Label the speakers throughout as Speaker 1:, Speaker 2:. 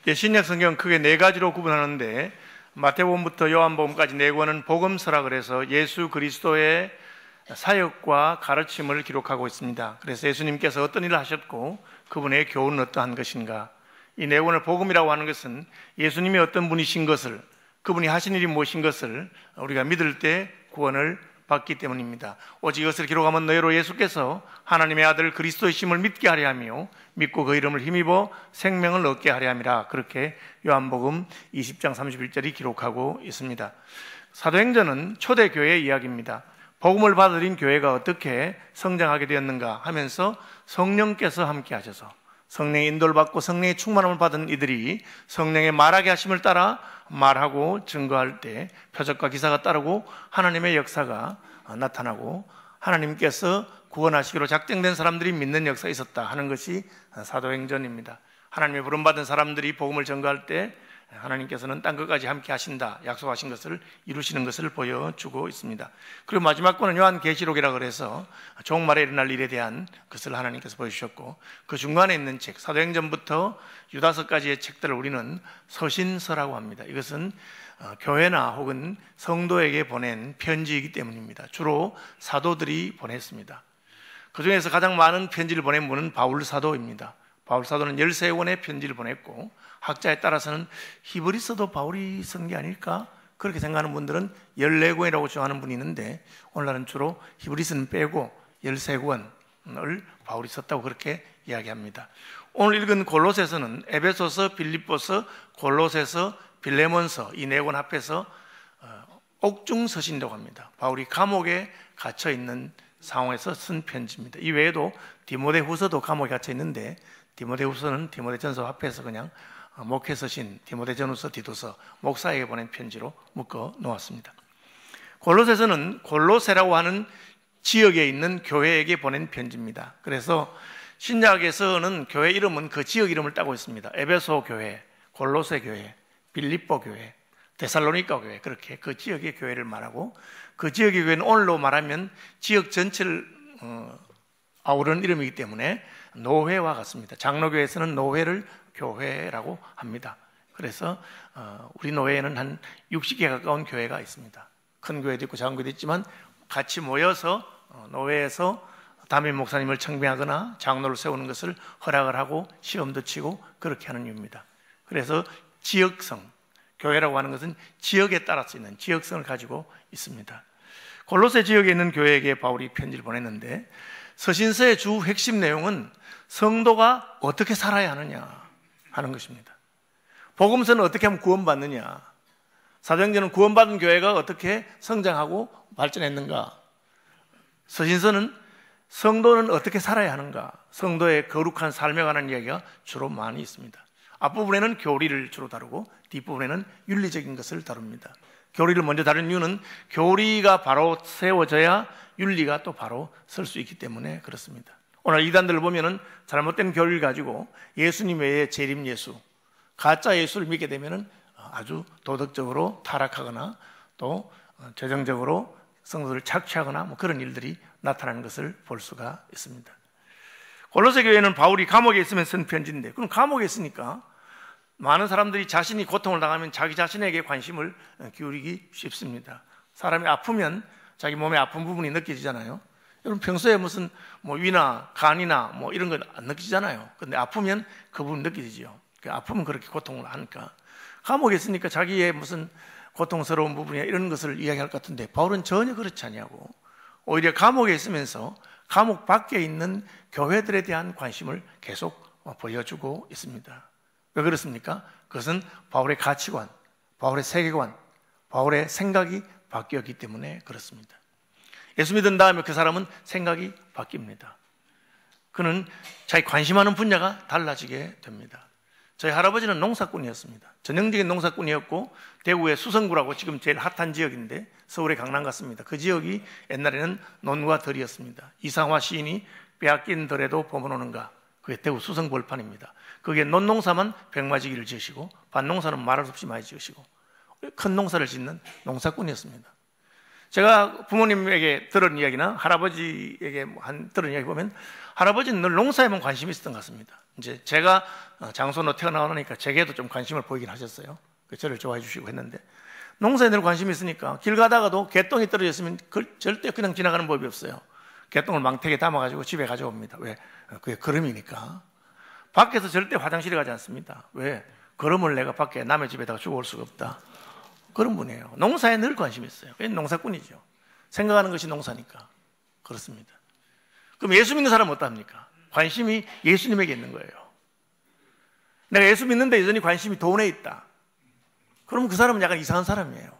Speaker 1: 신약 성경은 크게 네 가지로 구분하는데 마태복음부터 요한복음까지 네 권은 복음서라 그래서 예수 그리스도의 사역과 가르침을 기록하고 있습니다. 그래서 예수님께서 어떤 일을 하셨고 그분의 교훈은 어떠한 것인가, 이 네 권을 복음이라고 하는 것은 예수님이 어떤 분이신 것을, 그분이 하신 일이 무엇인 것을 우리가 믿을 때 구원을 받기 때문입니다. 오직 이것을 기록하면 너희로 예수께서 하나님의 아들 그리스도이심을 믿게 하려 하며 믿고 그 이름을 힘입어 생명을 얻게 하려 함이라. 그렇게 요한복음 20장 31절이 기록하고 있습니다. 사도행전은 초대교회의 이야기입니다. 복음을 받아들인 교회가 어떻게 성장하게 되었는가 하면서 성령께서 함께 하셔서 성령의 인도를 받고 성령의 충만함을 받은 이들이 성령의 말하게 하심을 따라 말하고 증거할 때 표적과 기사가 따르고 하나님의 역사가 나타나고 하나님께서 구원하시기로 작정된 사람들이 믿는 역사가 있었다 하는 것이 사도행전입니다. 하나님의 부름받은 사람들이 복음을 전가할 때 하나님께서는 땅 끝까지 함께 하신다, 약속하신 것을 이루시는 것을 보여주고 있습니다. 그리고 마지막 권은 요한계시록이라 그래서 종말에 일어날 일에 대한 것을 하나님께서 보여주셨고, 그 중간에 있는 책 사도행전부터 유다서까지의 책들을 우리는 서신서라고 합니다. 이것은 교회나 혹은 성도에게 보낸 편지이기 때문입니다. 주로 사도들이 보냈습니다. 그 중에서 가장 많은 편지를 보낸 분은 바울 사도입니다. 바울 사도는 13권의 편지를 보냈고, 학자에 따라서는 히브리서도 바울이 쓴 게 아닐까 그렇게 생각하는 분들은 14권이라고 정하는 분이 있는데, 오늘날은 주로 히브리서는 빼고 13권을 바울이 썼다고 그렇게 이야기합니다. 오늘 읽은 골로새서는 에베소서, 빌립보서, 골로새서, 빌레몬서 이 네 권 합해서 옥중서신이라고 합니다. 바울이 감옥에 갇혀 있는 상황에서 쓴 편지입니다. 이 외에도 디모데후서도 감옥에 갇혀 있는데, 디모데후서는 디모데전서 합해서 그냥 목회서신, 디모데전후서, 디도서, 목사에게 보낸 편지로 묶어 놓았습니다. 골로새서는 골로새라고 하는 지역에 있는 교회에게 보낸 편지입니다. 그래서 신약에서는 교회 이름은 그 지역 이름을 따고 있습니다. 에베소 교회, 골로새 교회, 빌립보 교회, 데살로니가 교회, 그렇게 그 지역의 교회를 말하고, 그 지역의 교회는 오늘로 말하면 지역 전체를 아우르는 이름이기 때문에 노회와 같습니다. 장로교회에서는 노회를 교회라고 합니다. 그래서 우리 노회에는 한 60개 가까운 교회가 있습니다. 큰 교회도 있고 작은 교회도 있지만 같이 모여서 노회에서 담임 목사님을 청빙하거나 장로를 세우는 것을 허락을 하고 시험도 치고 그렇게 하는 이유입니다. 그래서 지역성, 교회라고 하는 것은 지역에 따라서 있는 지역성을 가지고 있습니다. 골로새 지역에 있는 교회에게 바울이 편지를 보냈는데, 서신서의 주 핵심 내용은 성도가 어떻게 살아야 하느냐 하는 것입니다. 복음서는 어떻게 하면 구원받느냐, 사도행전은 구원받은 교회가 어떻게 성장하고 발전했는가, 서신서는 성도는 어떻게 살아야 하는가, 성도의 거룩한 삶에 관한 이야기가 주로 많이 있습니다. 앞부분에는 교리를 주로 다루고 뒷부분에는 윤리적인 것을 다룹니다. 교리를 먼저 다루는 이유는 교리가 바로 세워져야 윤리가 또 바로 설 수 있기 때문에 그렇습니다. 오늘 이단들을 보면은 잘못된 교리를 가지고 예수님 외에 재림 예수, 가짜 예수를 믿게 되면은 아주 도덕적으로 타락하거나 또 재정적으로 성도들을 착취하거나 뭐 그런 일들이 나타나는 것을 볼 수가 있습니다. 골로새 교회는 바울이 감옥에 있으면 쓴 편지인데, 그럼 감옥에 있으니까 많은 사람들이 자신이 고통을 당하면 자기 자신에게 관심을 기울이기 쉽습니다. 사람이 아프면 자기 몸에 아픈 부분이 느껴지잖아요. 여러분 평소에 무슨 위나 간이나 이런 건 안 느끼잖아요. 근데 아프면 그 부분 느껴지죠. 아프면 그렇게 고통을 하니까. 감옥에 있으니까 자기의 무슨 고통스러운 부분이나 이런 것을 이야기할 것 같은데, 바울은 전혀 그렇지 않냐고. 오히려 감옥에 있으면서 감옥 밖에 있는 교회들에 대한 관심을 계속 보여주고 있습니다. 왜 그렇습니까? 그것은 바울의 가치관, 바울의 세계관, 바울의 생각이 바뀌었기 때문에 그렇습니다. 예수 믿은 다음에 그 사람은 생각이 바뀝니다. 그는 자기 관심하는 분야가 달라지게 됩니다. 저희 할아버지는 농사꾼이었습니다. 전형적인 농사꾼이었고, 대구의 수성구라고 지금 제일 핫한 지역인데 서울의 강남 같습니다. 그 지역이 옛날에는 논과 덜이었습니다. 이상화 시인이 빼앗긴 덜에도 봄은 오는가, 그게 대구 수성벌판입니다. 거기에 논농사만 100마지기를 지으시고 밭농사는 말할 수 없이 많이 지으시고 큰 농사를 짓는 농사꾼이었습니다. 제가 부모님에게 들은 이야기나 할아버지에게 들은 이야기 보면 할아버지는 늘 농사에만 관심이 있었던 것 같습니다. 이제 제가 장손으로 태어나니까 제게도 좀 관심을 보이긴 하셨어요. 저를 좋아해 주시고 했는데 농사에 늘 관심이 있으니까 길 가다가도 개똥이 떨어졌으면 절대 그냥 지나가는 법이 없어요. 개똥을 망태기에 담아가지고 집에 가져옵니다. 왜? 그게 거름이니까. 밖에서 절대 화장실에 가지 않습니다. 왜? 거름을 내가 밖에 남의 집에다가 주고 올 수가 없다. 그런 분이에요. 농사에 늘 관심이 있어요. 농사꾼이죠. 생각하는 것이 농사니까. 그렇습니다. 그럼 예수 믿는 사람은 어떡합니까? 관심이 예수님에게 있는 거예요. 내가 예수 믿는데 여전히 관심이 돈에 있다. 그럼 그 사람은 약간 이상한 사람이에요.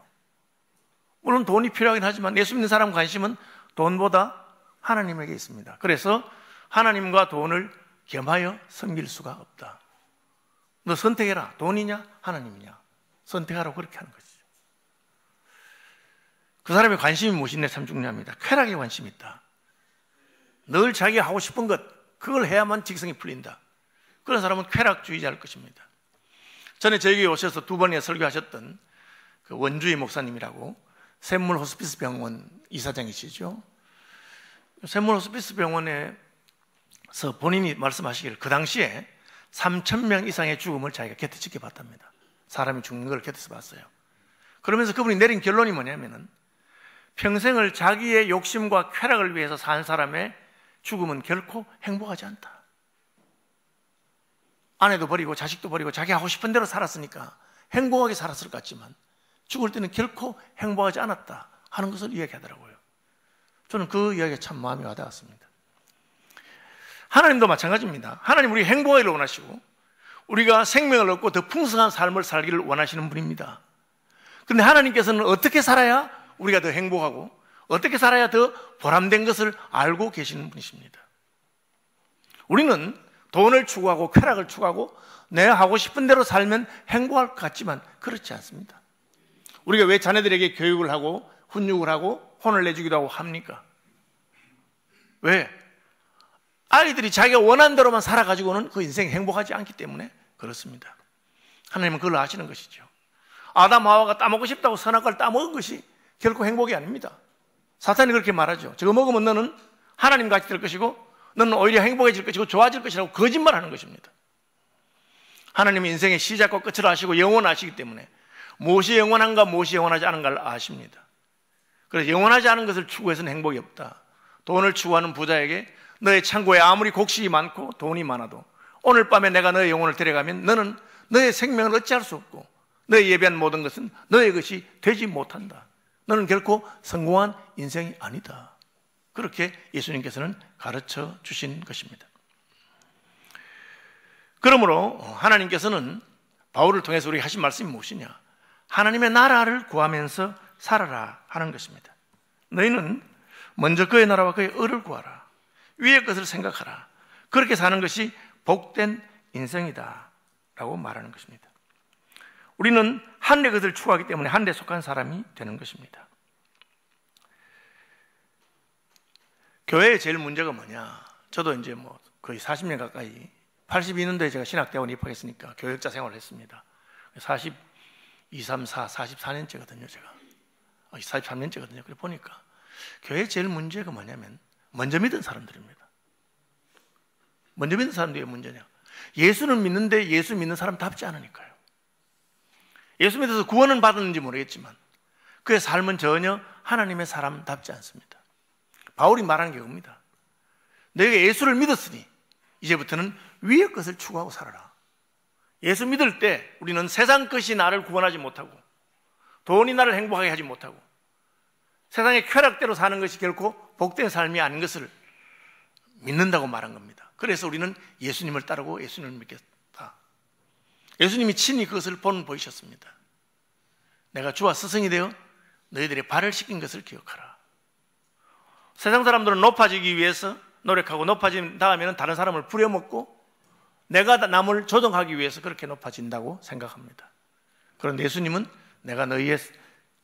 Speaker 1: 물론 돈이 필요하긴 하지만 예수 믿는 사람 관심은 돈보다 하나님에게 있습니다. 그래서 하나님과 돈을 겸하여 섬길 수가 없다. 너 선택해라. 돈이냐 하나님이냐. 선택하라고 그렇게 하는 거죠. 그 사람의 관심이 무엇인데 참 중요합니다. 쾌락에 관심이 있다. 늘 자기가 하고 싶은 것, 그걸 해야만 직성이 풀린다. 그런 사람은 쾌락주의자일 것입니다. 전에 저에게 오셔서 2번이나 설교하셨던 그 원주희 목사님이라고 샘물 호스피스 병원 이사장이시죠. 샘물 호스피스 병원에서 본인이 말씀하시기를 그 당시에 3,000명 이상의 죽음을 자기가 곁에 지켜봤답니다. 사람이 죽는 걸 곁에서 봤어요. 그러면서 그분이 내린 결론이 뭐냐면은 평생을 자기의 욕심과 쾌락을 위해서 산 사람의 죽음은 결코 행복하지 않다. 아내도 버리고 자식도 버리고 자기 하고 싶은 대로 살았으니까 행복하게 살았을 것 같지만 죽을 때는 결코 행복하지 않았다 하는 것을 이야기하더라고요. 저는 그 이야기가 참 마음에 와닿았습니다. 하나님도 마찬가지입니다. 하나님 우리 행복하기를 원하시고 우리가 생명을 얻고 더 풍성한 삶을 살기를 원하시는 분입니다. 그런데 하나님께서는 어떻게 살아야 우리가 더 행복하고 어떻게 살아야 더 보람된 것을 알고 계시는 분이십니다. 우리는 돈을 추구하고 쾌락을 추구하고 내가 하고 싶은 대로 살면 행복할 것 같지만 그렇지 않습니다. 우리가 왜 자녀들에게 교육을 하고 훈육을 하고 혼을 내주기도 하고 합니까? 왜? 아이들이 자기가 원하는 대로만 살아가지고는 그 인생이 행복하지 않기 때문에 그렇습니다. 하나님은 그걸 아시는 것이죠. 아담 하와가 따먹고 싶다고 선악과를 따먹은 것이 결코 행복이 아닙니다. 사탄이 그렇게 말하죠. 저거 먹으면 너는 하나님 같이 될 것이고 너는 오히려 행복해질 것이고 좋아질 것이라고 거짓말하는 것입니다. 하나님은 인생의 시작과 끝을 아시고 영원하시기 때문에 무엇이 영원한가 무엇이 영원하지 않은가를 아십니다. 그래서 영원하지 않은 것을 추구해서는 행복이 없다. 돈을 추구하는 부자에게 너의 창고에 아무리 곡식이 많고 돈이 많아도 오늘 밤에 내가 너의 영혼을 데려가면 너는 너의 생명을 어찌할 수 없고 너의 예배한 모든 것은 너의 것이 되지 못한다. 너는 결코 성공한 인생이 아니다. 그렇게 예수님께서는 가르쳐 주신 것입니다. 그러므로 하나님께서는 바울을 통해서 우리에게 하신 말씀이 무엇이냐? 하나님의 나라를 구하면서 살아라 하는 것입니다. 너희는 먼저 그의 나라와 그의 의를 구하라. 위의 것을 생각하라. 그렇게 사는 것이 복된 인생이다 라고 말하는 것입니다. 우리는 하늘의 것을 추구하기 때문에 하늘에 속한 사람이 되는 것입니다. 교회의 제일 문제가 뭐냐? 저도 이제 거의 40년 가까이 82년도에 제가 신학대학원에 입학했으니까 교역자 생활을 했습니다. 42, 3, 4, 44년째거든요, 제가. 43년째거든요. 그래 보니까 교회의 제일 문제가 뭐냐면 먼저 믿은 사람들입니다. 먼저 믿는 사람들이 왜 문제냐? 예수는 믿는데 예수 믿는 사람답지 않으니까요. 예수 믿어서 구원은 받았는지 모르겠지만 그의 삶은 전혀 하나님의 사람답지 않습니다. 바울이 말하는 게 그겁니다. 너희가 예수를 믿었으니 이제부터는 위의 것을 추구하고 살아라. 예수 믿을 때 우리는 세상 것이 나를 구원하지 못하고 돈이 나를 행복하게 하지 못하고 세상의 쾌락대로 사는 것이 결코 복된 삶이 아닌 것을 믿는다고 말한 겁니다. 그래서 우리는 예수님을 따르고 예수님을 믿겠다. 예수님이 친히 그것을 보이셨습니다. 내가 주와 스승이 되어 너희들의 발을 씻긴 것을 기억하라. 세상 사람들은 높아지기 위해서 노력하고 높아진 다음에는 다른 사람을 부려먹고 내가 남을 조종하기 위해서 그렇게 높아진다고 생각합니다. 그런데 예수님은 내가 너희의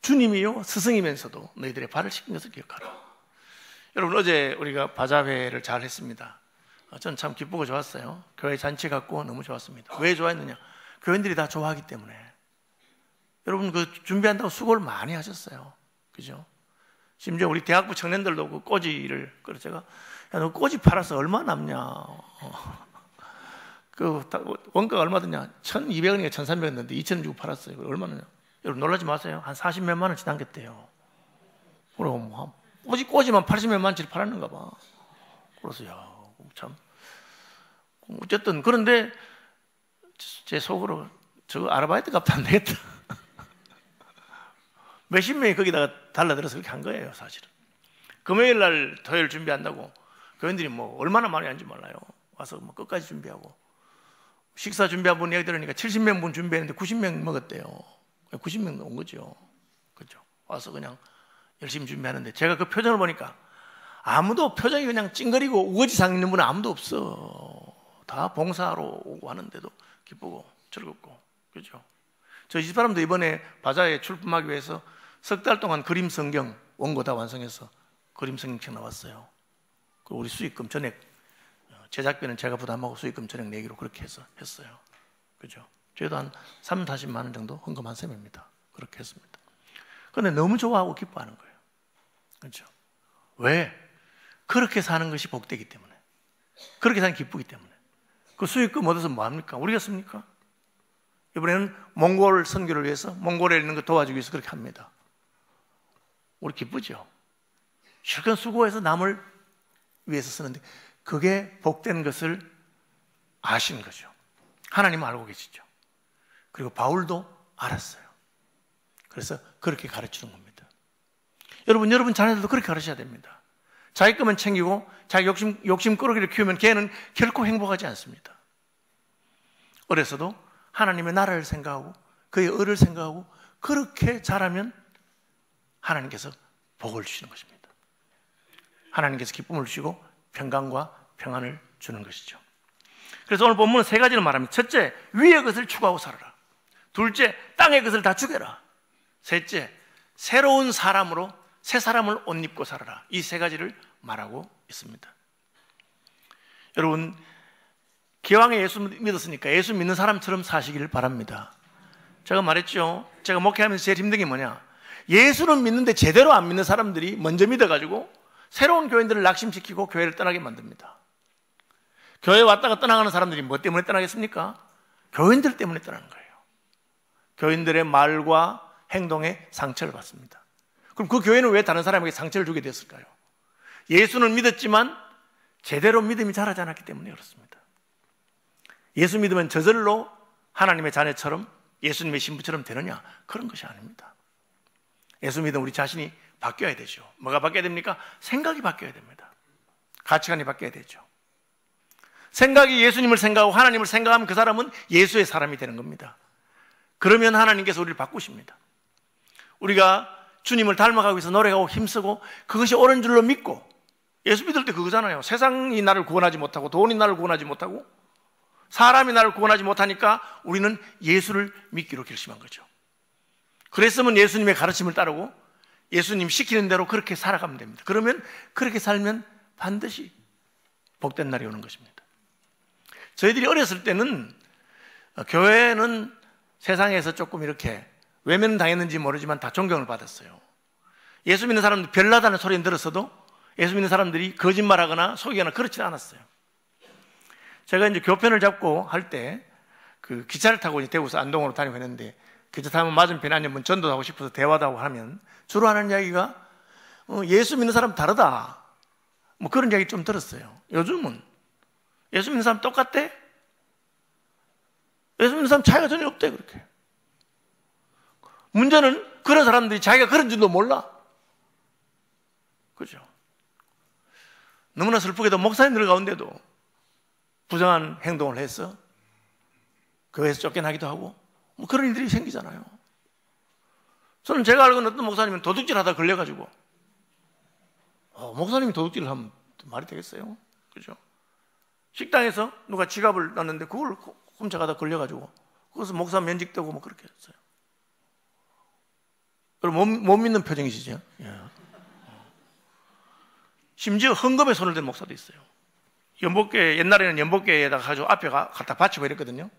Speaker 1: 주님이요 스승이면서도 너희들의 발을 씻긴 것을 기억하라. 여러분 어제 우리가 바자회를 잘 했습니다. 저는 참 기쁘고 좋았어요. 교회 잔치 갖고 너무 좋았습니다. 왜 좋아했느냐? 교인들이 다 좋아하기 때문에. 여러분 그 준비한다고 수고를 많이 하셨어요. 그죠? 심지어 우리 대학부 청년들도 그 꼬지를, 그래서 제가, 야, 너 꼬지 팔아서 얼마 남냐? 그 원가가 얼마 드냐? 1,200원인가 1,300원인데 2,000원 주고 팔았어요. 얼마나? 여러분 놀라지 마세요. 한 40몇만 원치 남겼대요. 그럼 뭐 꼬지만 80몇만 원치를 팔았는가 봐. 그래서 야, 참. 어쨌든 그런데 제 속으로 저거 아르바이트 값도 안 되겠다. 몇십 명이 거기다가 달라들어서 그렇게 한 거예요, 사실은. 금요일 날 토요일 준비한다고 교인들이 뭐 얼마나 많이 하는지 몰라요. 와서 뭐 끝까지 준비하고. 식사 준비한 분 얘기 들으니까 70명 분 준비했는데 90명 먹었대요. 90명 온 거죠. 그죠? 와서 그냥 열심히 준비하는데 제가 그 표정을 보니까 아무도 표정이 그냥 찡그리고 우거지상 있는 분은 아무도 없어. 다 봉사하러 오고 하는데도 기쁘고 즐겁고. 그죠? 저 이 사람도 이번에 바자회에 출품하기 위해서 석 달 동안 그림 성경 원고 다 완성해서 그림 성경책 나왔어요. 우리 수익금 전액, 제작비는 제가 부담하고 수익금 전액 내기로 그렇게 해서 했어요. 그죠? 저희도 한 30~40만 원 정도 헌금한 셈입니다. 그렇게 했습니다. 그런데 너무 좋아하고 기뻐하는 거예요. 그죠? 왜? 그렇게 사는 것이 복되기 때문에. 그렇게 사는 기쁘기 때문에. 그 수익금 얻어서 뭐 합니까? 우리가 씁니까? 이번에는 몽골 선교를 위해서, 몽골에 있는 거 도와주기 위해서 그렇게 합니다. 우리 기쁘죠? 실컷 수고해서 남을 위해서 쓰는데 그게 복된 것을 아시는 거죠. 하나님은 알고 계시죠. 그리고 바울도 알았어요. 그래서 그렇게 가르치는 겁니다. 여러분 자녀들도 그렇게 가르쳐야 됩니다. 자기 것만 챙기고 자기 욕심꾸러기를 키우면 걔는 결코 행복하지 않습니다. 어려서도 하나님의 나라를 생각하고 그의 의를 생각하고 그렇게 자라면 하나님께서 복을 주시는 것입니다. 하나님께서 기쁨을 주시고 평강과 평안을 주는 것이죠. 그래서 오늘 본문은 세 가지를 말합니다. 첫째, 위의 것을 추구하고 살아라. 둘째, 땅의 것을 다 죽여라. 셋째, 새로운 사람으로 새 사람을 옷 입고 살아라. 이 세 가지를 말하고 있습니다. 여러분, 기왕에 예수 믿었으니까 예수 믿는 사람처럼 사시기를 바랍니다. 제가 말했죠. 제가 목회하면서 제일 힘든 게 뭐냐? 예수는 믿는데 제대로 안 믿는 사람들이 먼저 믿어가지고 새로운 교인들을 낙심시키고 교회를 떠나게 만듭니다. 교회 왔다가 떠나가는 사람들이 뭐 때문에 떠나겠습니까? 교인들 때문에 떠나는 거예요. 교인들의 말과 행동에 상처를 받습니다. 그럼 그 교회는 왜 다른 사람에게 상처를 주게 됐을까요? 예수는 믿었지만 제대로 믿음이 자라지 않았기 때문에 그렇습니다. 예수 믿으면 저절로 하나님의 자녀처럼 예수님의 신부처럼 되느냐? 그런 것이 아닙니다. 예수 믿으면 우리 자신이 바뀌어야 되죠. 뭐가 바뀌어야 됩니까? 생각이 바뀌어야 됩니다. 가치관이 바뀌어야 되죠. 생각이 예수님을 생각하고 하나님을 생각하면 그 사람은 예수의 사람이 되는 겁니다. 그러면 하나님께서 우리를 바꾸십니다. 우리가 주님을 닮아가기 위해서 노력하고 힘쓰고 그것이 옳은 줄로 믿고, 예수 믿을 때 그거잖아요. 세상이 나를 구원하지 못하고 돈이 나를 구원하지 못하고 사람이 나를 구원하지 못하니까 우리는 예수를 믿기로 결심한 거죠. 그랬으면 예수님의 가르침을 따르고 예수님 시키는 대로 그렇게 살아가면 됩니다. 그러면 그렇게 살면 반드시 복된 날이 오는 것입니다. 저희들이 어렸을 때는 교회는 세상에서 조금 이렇게 외면 당했는지 모르지만 다 존경을 받았어요. 예수 믿는 사람들 별나다는 소리는 들었어도 예수 믿는 사람들이 거짓말하거나 속이거나 그렇지는 않았어요. 제가 이제 교편을 잡고 할 때 그 기차를 타고 이제 대구에서 안동으로 다니고 했는데, 기차 타면 맞은편에 앉으면 전도하고 싶어서 대화도 하고 하면 주로 하는 이야기가 예수 믿는 사람 다르다, 뭐 그런 이야기 좀 들었어요. 요즘은 예수 믿는 사람 똑같대? 예수 믿는 사람 차이가 전혀 없대. 그렇게 문제는 그런 사람들이 자기가 그런 줄도 몰라. 그죠? 너무나 슬프게도 목사님들 가운데도 부정한 행동을 해서 교회에서 쫓겨나기도 하고 뭐 그런 일들이 생기잖아요. 저는 제가 알고는 어떤 목사님은 도둑질 하다 걸려가지고, 목사님이 도둑질을 하면 말이 되겠어요? 그죠? 식당에서 누가 지갑을 놨는데 그걸 훔쳐가다 걸려가지고 그것을 목사 면직되고 뭐 그렇게 했어요. 여러분 못 믿는 표정이시죠? 예. 심지어 헌금에 손을 댄 목사도 있어요. 연복계, 옛날에는 연복계에다가 가지고 앞에 갖다 받치고 이랬거든요.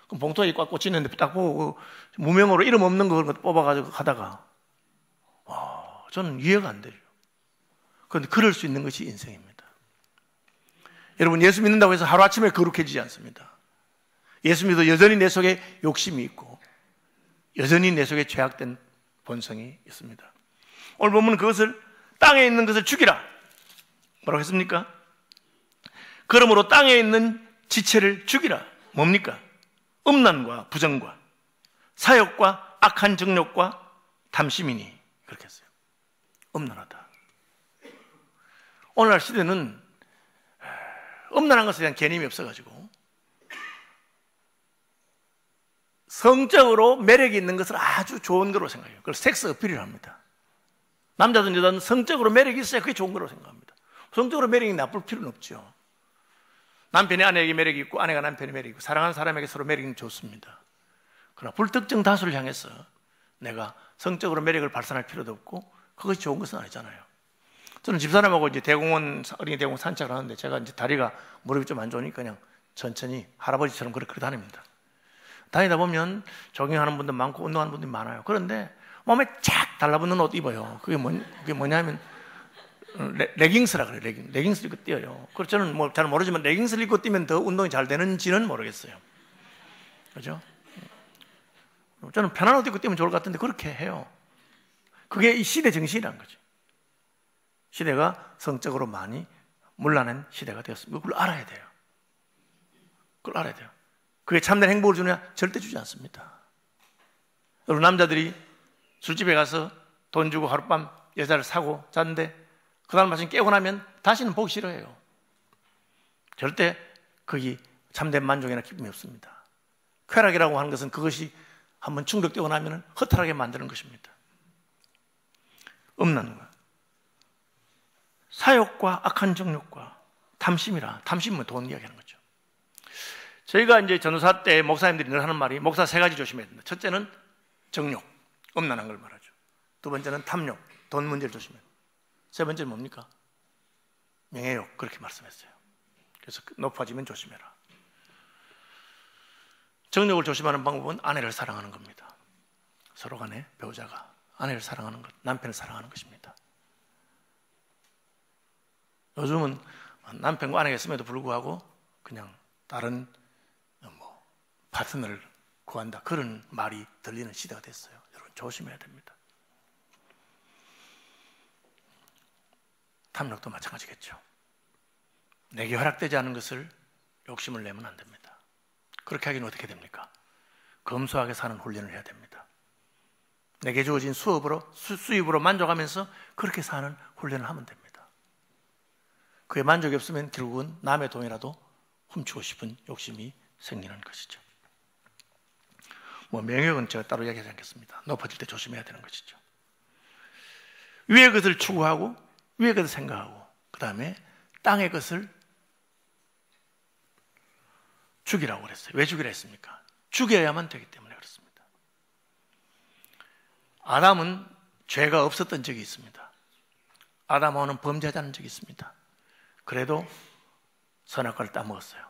Speaker 1: 그럼 봉투에 꽉 꽂히는데 딱 보고 무명으로 이름 없는 걸 뽑아가지고 가다가, 저는 이해가 안 돼요. 그런데 그럴 수 있는 것이 인생입니다. 여러분, 예수 믿는다고 해서 하루아침에 거룩해지지 않습니다. 예수 믿어 여전히 내 속에 욕심이 있고 여전히 내 속에 죄악된 본성이 있습니다. 오늘 보면 그것을 땅에 있는 것을 죽이라. 뭐라고 했습니까? 그러므로 땅에 있는 지체를 죽이라. 뭡니까? 음란과 부정과 사욕과 악한 정욕과 탐심이니. 그렇게 했어요. 음란하다. 오늘날 시대는 음란한 것에 대한 개념이 없어가지고 성적으로 매력이 있는 것을 아주 좋은 거로 생각해요. 그걸 섹스 어필이라고 합니다. 남자든 여자든 성적으로 매력이 있어야 그게 좋은 거로 생각합니다. 성적으로 매력이 나쁠 필요는 없죠. 남편이 아내에게 매력이 있고 아내가 남편에 매력이 있고 사랑하는 사람에게 서로 매력이 좋습니다. 그러나 불특정 다수를 향해서 내가 성적으로 매력을 발산할 필요도 없고 그것이 좋은 것은 아니잖아요. 저는 집사람하고 이제 어린이 대공원 산책을 하는데 제가 이제 다리가 무릎이 좀 안 좋으니까 그냥 천천히 할아버지처럼 그렇게 다닙니다. 다니다 보면 조깅하는 분들 많고 운동하는 분들이 많아요. 그런데 몸에 쫙 달라붙는 옷 입어요. 그게 뭐냐면 레깅스라 그래요. 레깅스 입고 뛰어요. 그래서 저는 뭐 잘 모르지만 레깅스를 입고 뛰면 더 운동이 잘 되는지는 모르겠어요. 그죠? 저는 편한 옷 입고 뛰면 좋을 것 같은데 그렇게 해요. 그게 이 시대 정신이라는 거죠. 시대가 성적으로 많이 물러난 시대가 되었습니다. 그걸 알아야 돼요. 그걸 알아야 돼요. 그게 참된 행복을 주느냐? 절대 주지 않습니다. 여러분, 남자들이 술집에 가서 돈 주고 하룻밤 여자를 사고 잤는데 그 다음 아침 깨고 나면 다시는 보기 싫어해요. 절대 거기 참된 만족이나 기쁨이 없습니다. 쾌락이라고 하는 것은 그것이 한번 충족되고 나면 허탈하게 만드는 것입니다. 음란과 사욕과 악한 정욕과 탐심이라. 탐심은 돈 이야기하는 거죠. 저희가 이제 전도사 때 목사님들이 늘 하는 말이 목사 세 가지 조심해야 된다. 첫째는 정욕, 음란한 걸 말하죠. 두 번째는 탐욕, 돈 문제를 조심해야 된다. 세 번째는 뭡니까? 명예욕, 그렇게 말씀했어요. 그래서 높아지면 조심해라. 정욕을 조심하는 방법은 아내를 사랑하는 겁니다. 서로 간에 배우자가 아내를 사랑하는 것, 남편을 사랑하는 것입니다. 요즘은 남편과 아내가 있음에도 불구하고 그냥 다른 파트너를 구한다, 그런 말이 들리는 시대가 됐어요. 여러분, 조심해야 됩니다. 탐욕도 마찬가지겠죠. 내게 허락되지 않은 것을 욕심을 내면 안 됩니다. 그렇게 하기는 어떻게 됩니까? 검소하게 사는 훈련을 해야 됩니다. 내게 주어진 수입으로 만족하면서 그렇게 사는 훈련을 하면 됩니다. 그에 만족이 없으면 결국은 남의 돈이라도 훔치고 싶은 욕심이 생기는 것이죠. 명예욕은 제가 따로 이야기하지 않겠습니다. 높아질 때 조심해야 되는 것이죠. 위의 것을 추구하고 위의 것을 생각하고 그 다음에 땅의 것을 죽이라고 그랬어요. 왜 죽이라 했습니까? 죽여야만 되기 때문에 그렇습니다. 아담은 죄가 없었던 적이 있습니다. 아담하고는 범죄하지 않은 적이 있습니다. 그래도 선악과를 따먹었어요.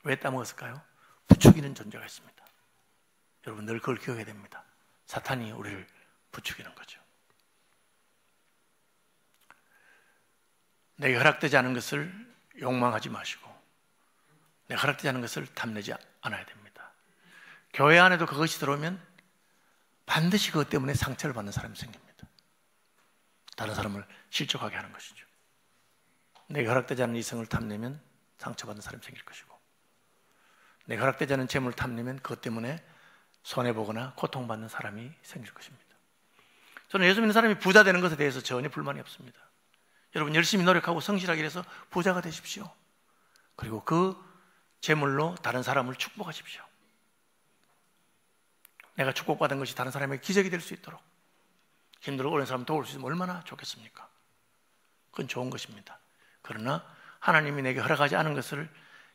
Speaker 1: 왜 따먹었을까요? 부추기는 존재가 있습니다. 여러분, 늘 그걸 기억해야 됩니다. 사탄이 우리를 부추기는 거죠. 내게 허락되지 않은 것을 욕망하지 마시고 내가 허락되지 않은 것을 탐내지 않아야 됩니다. 교회 안에도 그것이 들어오면 반드시 그것 때문에 상처를 받는 사람이 생깁니다. 다른 사람을 실족하게 하는 것이죠. 내가 허락되지 않은 이성을 탐내면 상처받는 사람이 생길 것이고 내가 허락되지 않은 재물을 탐내면 그것 때문에 손해보거나 고통받는 사람이 생길 것입니다. 저는 예수 믿는 사람이 부자 되는 것에 대해서 전혀 불만이 없습니다. 여러분, 열심히 노력하고 성실하게 해서 부자가 되십시오. 그리고 그 재물로 다른 사람을 축복하십시오. 내가 축복받은 것이 다른 사람에게 기적이 될 수 있도록 힘들고 어려운 사람 도울 수 있으면 얼마나 좋겠습니까? 그건 좋은 것입니다. 그러나 하나님이 내게 허락하지 않은 것을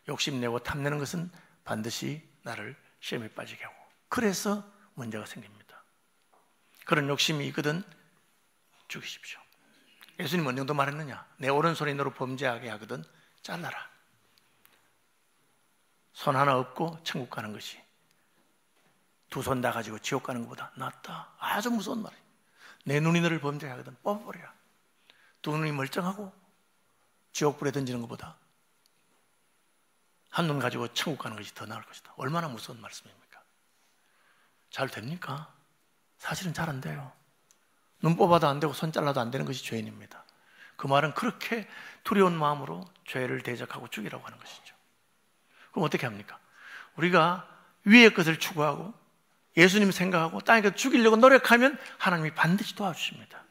Speaker 1: 욕심내고 탐내는 것은 반드시 나를 시험에 빠지게 하고 그래서 문제가 생깁니다. 그런 욕심이 있거든 죽이십시오. 예수님 어느 정도 말했느냐? 내 오른손이 너로 범죄하게 하거든 잘라라. 손 하나 없고 천국 가는 것이 두 손 다 가지고 지옥 가는 것보다 낫다. 아주 무서운 말이에요. 내 눈이 너를 범죄하게 하거든 뽑아버려라. 두 눈이 멀쩡하고 지옥불에 던지는 것보다 한 눈 가지고 천국 가는 것이 더 나을 것이다. 얼마나 무서운 말씀입니까? 잘 됩니까? 사실은 잘 안 돼요. 눈 뽑아도 안 되고 손 잘라도 안 되는 것이 죄인입니다. 그 말은 그렇게 두려운 마음으로 죄를 대적하고 죽이라고 하는 것이죠. 그럼 어떻게 합니까? 우리가 위의 것을 추구하고 예수님 생각하고 땅에 그 죽이려고 노력하면 하나님이 반드시 도와주십니다.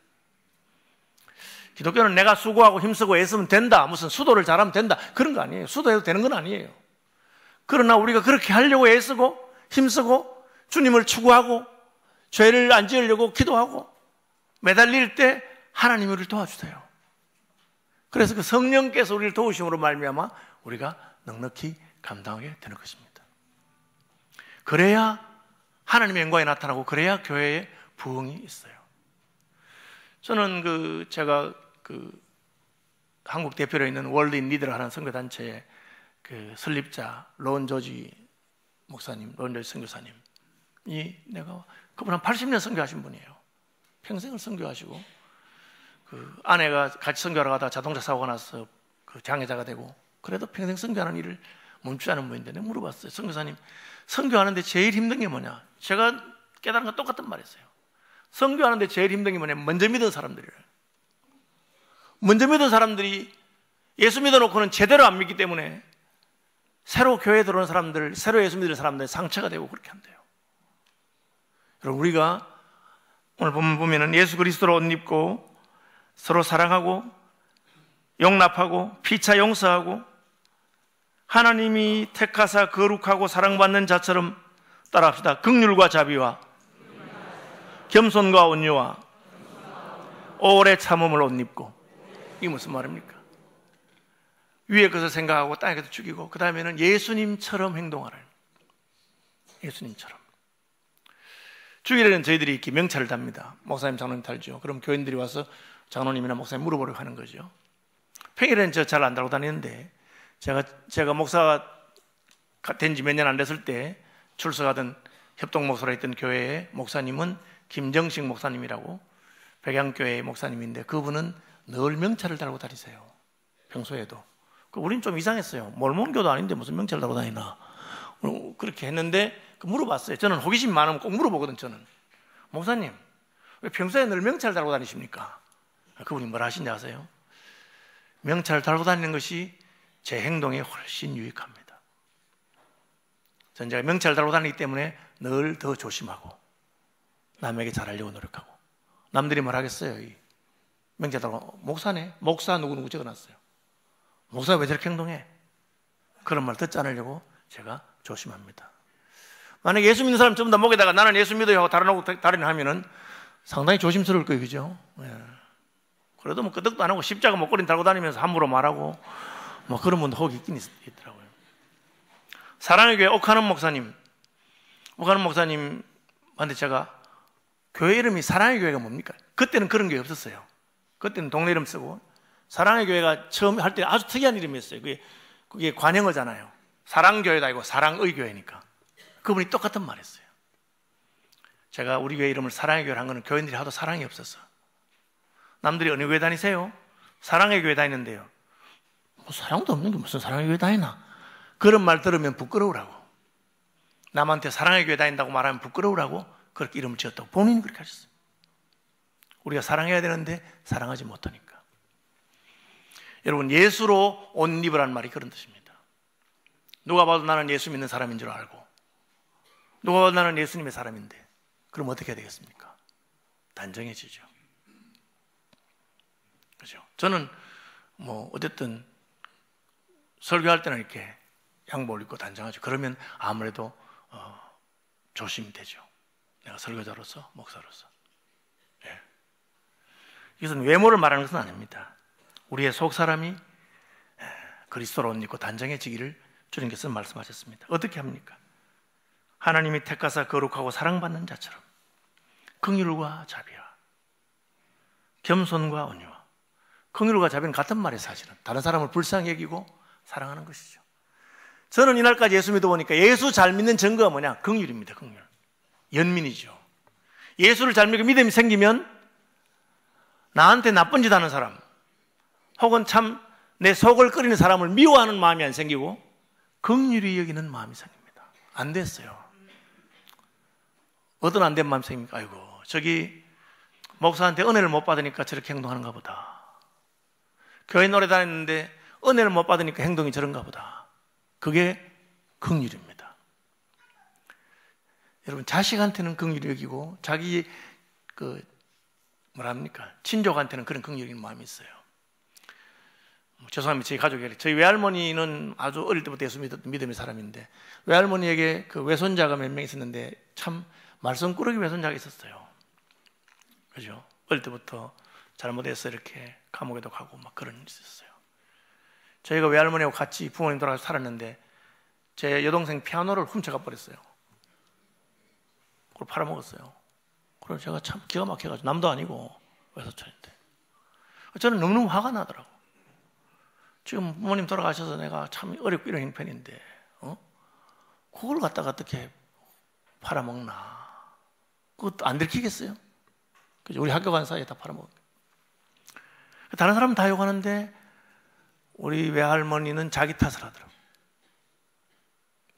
Speaker 1: 기독교는 내가 수고하고 힘쓰고 애쓰면 된다, 무슨 수도를 잘하면 된다, 그런 거 아니에요. 수도해도 되는 건 아니에요. 그러나 우리가 그렇게 하려고 애쓰고 힘쓰고 주님을 추구하고 죄를 안 지으려고 기도하고 매달릴 때 하나님이 우리를 도와주세요. 그래서 그 성령께서 우리를 도우심으로 말미암아 우리가 넉넉히 감당하게 되는 것입니다. 그래야 하나님의 영광이 나타나고 그래야 교회에 부흥이 있어요. 저는 제가 한국 대표로 있는 월드인 리더를 하는 선교단체의 설립자 론 조지 목사님, 론 조지 선교사님이 내가 그분 한 80년 선교하신 분이에요. 평생을 선교하시고 아내가 같이 선교하러 가다가 자동차 사고가 나서 장애자가 되고 그래도 평생 선교하는 일을 멈추지 않은 분인데 내가 물어봤어요. 선교사님, 선교하는데 제일 힘든 게 뭐냐? 제가 깨달은 건 똑같은 말이었어요. 선교하는데 제일 힘든 게 뭐냐? 먼저 믿은 사람들이래요. 먼저 믿은 사람들이 예수 믿어놓고는 제대로 안 믿기 때문에 새로 교회에 들어오는 사람들, 새로 예수 믿는 사람들 상처가 되고 그렇게 한대요. 여러분, 우리가 오늘 보면은 예수 그리스도로 옷 입고 서로 사랑하고 용납하고 피차 용서하고 하나님이 택하사 거룩하고 사랑받는 자처럼 따라합시다. 긍휼과 자비와 겸손과 온유와 오래 참음을 옷 입고. 이게 무슨 말입니까? 위의 것을 생각하고 땅의 것을 죽이고 그 다음에는 예수님처럼 행동하라. 예수님처럼. 주일에는 저희들이 이렇게 명찰을 답니다. 목사님, 장로님 달죠. 그럼 교인들이 와서 장로님이나 목사님 물어보려고 하는 거죠. 평일에는 저 잘 안 달고 다니는데 제가 목사가 된 지 몇 년 안 됐을 때 출석하던 협동목사로 있던 교회의 목사님은 김정식 목사님이라고 백양교회의 목사님인데 그분은 늘 명찰을 달고 다니세요. 평소에도. 우린 좀 이상했어요. 몰몬교도 아닌데 무슨 명찰을 달고 다니나. 그렇게 했는데 물어봤어요. 저는 호기심 많으면 꼭 물어보거든. 저는 목사님, 왜 평소에 늘 명찰을 달고 다니십니까? 그분이 뭐라 하신지 아세요? 명찰을 달고 다니는 것이 제 행동에 훨씬 유익합니다. 전 제가 명찰을 달고 다니기 때문에 늘 더 조심하고 남에게 잘하려고 노력하고. 남들이 뭘 하겠어요? 명찰 달고 목사네? 목사 누구누구 적어놨어요. 목사가 왜 저렇게 행동해? 그런 말 듣지 않으려고 제가 조심합니다. 만약에 예수 믿는 사람 전부 다 목에다가 나는 예수 믿어요 하고 다른 하면은 상당히 조심스러울 거예요. 그죠? 예. 그래도 뭐 끄덕도 안 하고 십자가 목걸이 달고 다니면서 함부로 말하고 뭐 그런 분도 혹 있긴 있더라고요. 사랑의 교회 옥하는 목사님한테 제가 교회 이름이 사랑의 교회가 뭡니까? 그때는 그런 게 없었어요. 그때는 동네 이름 쓰고 사랑의 교회가 처음 할 때 아주 특이한 이름이었어요. 그게 관영어잖아요. 사랑교회도 아니고 사랑의 교회니까. 그분이 똑같은 말 했어요. 제가 우리 교회 이름을 사랑의 교회를 한 거는 교인들이 하도 사랑이 없어서. 남들이 어느 교회 다니세요? 사랑의 교회 다니는데요. 뭐 사랑도 없는 게 무슨 사랑의 교회 다니나? 그런 말 들으면 부끄러우라고. 남한테 사랑의 교회 다닌다고 말하면 부끄러우라고 그렇게 이름을 지었다고 본인이 그렇게 하셨어요. 우리가 사랑해야 되는데 사랑하지 못하니까. 여러분, 예수로 옷 입으라는 말이 그런 뜻입니다. 누가 봐도 나는 예수 믿는 사람인 줄 알고 누가 봐도 나는 예수님의 사람인데 그럼 어떻게 해야 되겠습니까? 단정해지죠. 그렇죠? 저는 뭐 어쨌든 설교할 때는 이렇게 양복을 입고 단정하죠. 그러면 아무래도 조심이 되죠. 내가 설교자로서 목사로서. 예. 이것은 외모를 말하는 것은 아닙니다. 우리의 속사람이 그리스도로 옷 입고 단정해지기를 주님께서 말씀하셨습니다. 어떻게 합니까? 하나님이 택하사 거룩하고 사랑받는 자처럼 긍휼과 자비와 겸손과 온유와. 긍휼과 자비는 같은 말이에요. 사실은 다른 사람을 불쌍히 여기고 사랑하는 것이죠. 저는 이날까지 예수 믿어보니까 예수 잘 믿는 증거가 뭐냐? 긍휼입니다. 긍휼. 연민이죠. 예수를 잘 믿고 믿음이 생기면 나한테 나쁜 짓 하는 사람, 혹은 참 내 속을 끓이는 사람을 미워하는 마음이 안 생기고 긍휼히 여기는 마음이 생깁니다. 안 됐어요. 어떤 안 된 마음이 생깁니까? 아이고, 저기 목사한테 은혜를 못 받으니까 저렇게 행동하는가 보다. 교회 노래 다녔는데 은혜를 못 받으니까 행동이 저런가 보다. 그게 긍휼입니다. 여러분, 자식한테는 긍휼히 여기고 자기 친족한테는 그런 긍휼히 여기는 마음이 있어요. 죄송합니다. 저희 가족이 저희 외할머니는 아주 어릴 때부터 예수 믿음의 사람인데 외할머니에게 그 외손자가 몇 명 있었는데 참 말썽꾸러기 외손자가 있었어요. 그죠? 어릴 때부터 잘못해서 이렇게 감옥에도 가고 막 그런 일이 있었어요. 저희가 외할머니하고 같이 부모님 돌아가서 살았는데 제 여동생 피아노를 훔쳐가 버렸어요. 그걸 팔아먹었어요. 그래서 제가 참 기가 막혀가지고 남도 아니고 외사촌인데 저는 너무너무 화가 나더라고. 지금 부모님 돌아가셔서 내가 참 어렵고 이런 형편인데 그걸 갖다가 어떻게 팔아먹나. 그것도 안 들키겠어요? 그죠? 우리 학교 간 사이에 다 팔아먹어. 다른 사람은 다 욕하는데 우리 외할머니는 자기 탓을 하더라고요.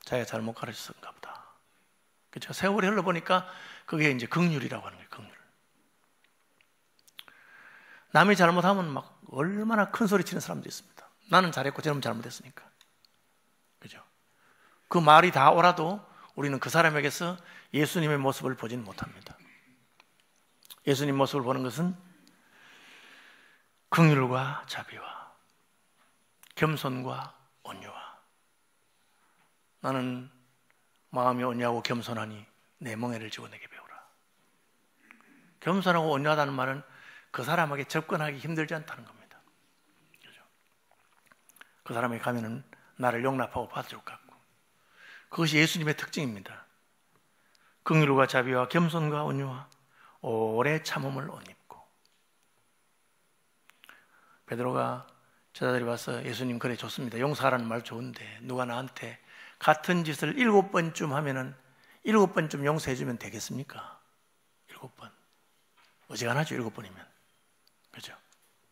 Speaker 1: 자기가 잘못 가르쳤는가 보다. 그죠? 세월이 흘러보니까 그게 이제 긍휼이라고 하는 거예요. 긍휼. 남이 잘못하면 막 얼마나 큰 소리 치는 사람도 있습니다. 나는 잘했고 저놈은 잘못했으니까. 그죠? 그 말이 다 옳아도 우리는 그 사람에게서 예수님의 모습을 보지는 못합니다. 예수님 모습을 보는 것은 긍휼과 자비와 겸손과 온유와. 나는 마음이 온유하고 겸손하니 내 멍에를 지고 내게 배우라. 겸손하고 온유하다는 말은 그 사람에게 접근하기 힘들지 않다는 겁니다. 그죠? 그 사람에게 가면은 나를 용납하고 받아줄 것 같고. 그것이 예수님의 특징입니다. 긍휼과 자비와 겸손과 온유와 오래 참음을 옷 입고. 베드로가 제자들이 와서 예수님 그래 좋습니다. 용서하라는 말 좋은데 누가 나한테 같은 짓을 7번쯤 하면은 7번쯤 용서해주면 되겠습니까? 7번. 어지간하죠, 7번이면. 그죠?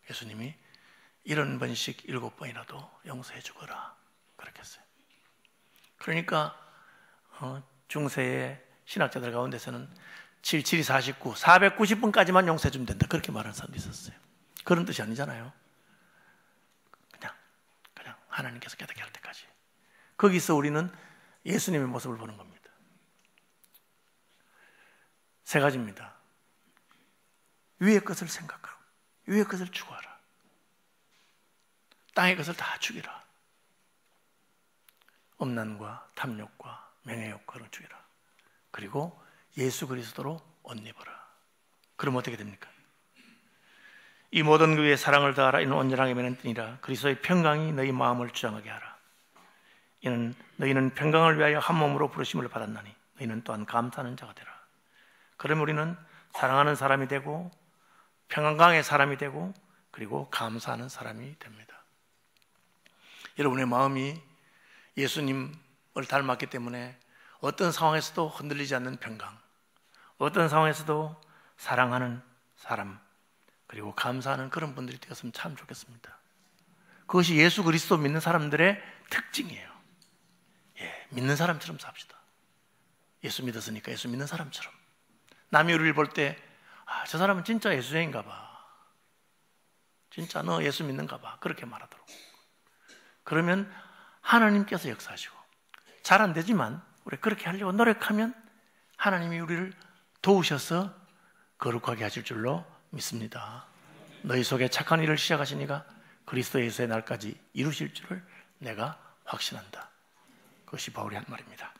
Speaker 1: 예수님이 70번씩 7번이라도 용서해 주거라. 그렇게 했어요. 그러니까 중세의 신학자들 가운데서는 7, 7이 49, 490번까지만 용서해 주면 된다. 그렇게 말하는 사람도 있었어요. 그런 뜻이 아니잖아요. 그냥 하나님께서 깨닫게 할 때까지. 거기서 우리는 예수님의 모습을 보는 겁니다. 세 가지입니다. 위의 것을 생각하고 위의 것을 추구하라. 땅의 것을 다 죽이라. 음란과 탐욕과 명예욕과를 죽이라. 그리고 예수 그리스도로 옷 입어라. 그러면 어떻게 됩니까? 이 모든 그 위에 사랑을 다하라. 이는 온전하게 매는 뜻이라. 그리스도의 평강이 너희 마음을 주장하게 하라. 이는 너희는 평강을 위하여 한 몸으로 부르심을 받았나니 너희는 또한 감사하는 자가 되라. 그러면 우리는 사랑하는 사람이 되고 평강의 사람이 되고 그리고 감사하는 사람이 됩니다. 여러분의 마음이 예수님을 닮았기 때문에 어떤 상황에서도 흔들리지 않는 평강, 어떤 상황에서도 사랑하는 사람, 그리고 감사하는 그런 분들이 되었으면 참 좋겠습니다. 그것이 예수 그리스도 믿는 사람들의 특징이에요. 믿는 사람처럼 삽시다. 예수 믿었으니까 예수 믿는 사람처럼. 남이 우리를 볼 때 저 사람은 진짜 예수쟁인가 봐. 진짜 너 예수 믿는가 봐. 그렇게 말하도록. 그러면 하나님께서 역사하시고 잘 안 되지만 우리 그렇게 하려고 노력하면 하나님이 우리를 도우셔서 거룩하게 하실 줄로 믿습니다. 너희 속에 착한 일을 시작하시니가 그리스도 예수의 날까지 이루실 줄을 내가 확신한다. 그것이 바울이 한 말입니다.